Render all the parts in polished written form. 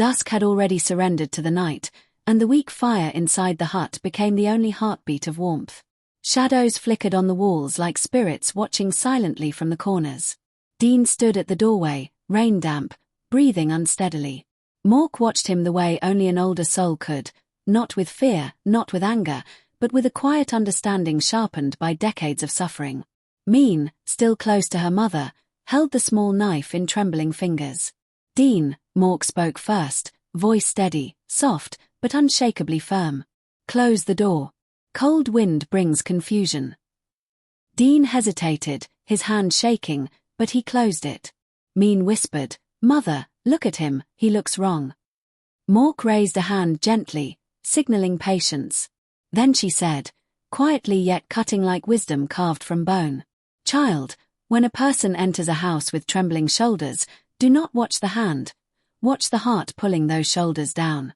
Dusk had already surrendered to the night, and the weak fire inside the hut became the only heartbeat of warmth. Shadows flickered on the walls like spirits watching silently from the corners. Dean stood at the doorway, rain-damp, breathing unsteadily. Mork watched him the way only an older soul could, not with fear, not with anger, but with a quiet understanding sharpened by decades of suffering. Min, still close to her mother, held the small knife in trembling fingers. "Dean," Mork spoke first, voice steady, soft, but unshakably firm. "Close the door. Cold wind brings confusion." Dean hesitated, his hand shaking, but he closed it. Min whispered, "Mother, look at him, he looks wrong." Mork raised a hand gently, signaling patience. Then she said, quietly yet cutting like wisdom carved from bone, "Child, when a person enters a house with trembling shoulders, do not watch the hand. Watch the heart pulling those shoulders down."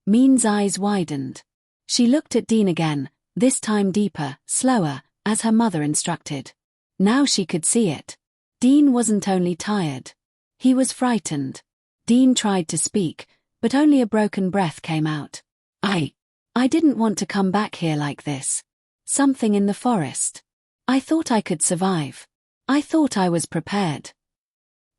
Min's eyes widened. She looked at Dean again, this time deeper, slower, as her mother instructed. Now she could see it. Dean wasn't only tired. He was frightened. Dean tried to speak, but only a broken breath came out. I didn't want to come back here like this. Something in the forest. I thought I could survive. I thought I was prepared."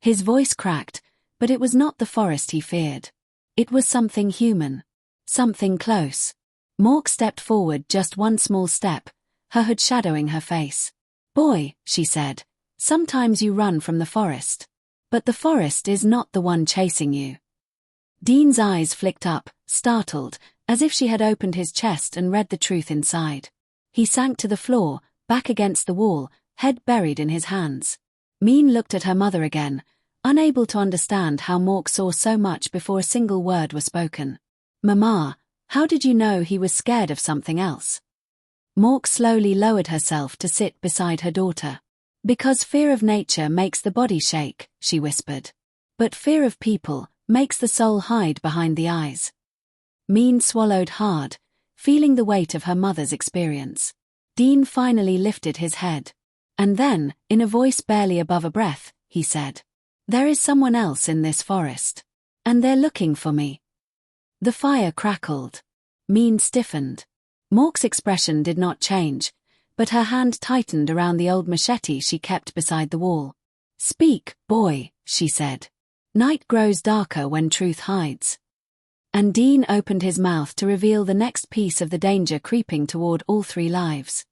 His voice cracked, but it was not the forest he feared. It was something human. Something close. Mork stepped forward just one small step, her hood shadowing her face. "Boy," she said, "sometimes you run from the forest. But the forest is not the one chasing you." Dean's eyes flicked up, startled, as if she had opened his chest and read the truth inside. He sank to the floor, back against the wall, head buried in his hands. Min looked at her mother again, unable to understand how Mork saw so much before a single word was spoken. "Mama, how did you know he was scared of something else?" Mork slowly lowered herself to sit beside her daughter. "Because fear of nature makes the body shake," she whispered. "But fear of people makes the soul hide behind the eyes." Min swallowed hard, feeling the weight of her mother's experience. Dean finally lifted his head. And then, in a voice barely above a breath, he said, "There is someone else in this forest. And they're looking for me." The fire crackled. Min stiffened. Mork's expression did not change, but her hand tightened around the old machete she kept beside the wall. "Speak, boy," she said. "Night grows darker when truth hides." And Dean opened his mouth to reveal the next piece of the danger creeping toward all three lives.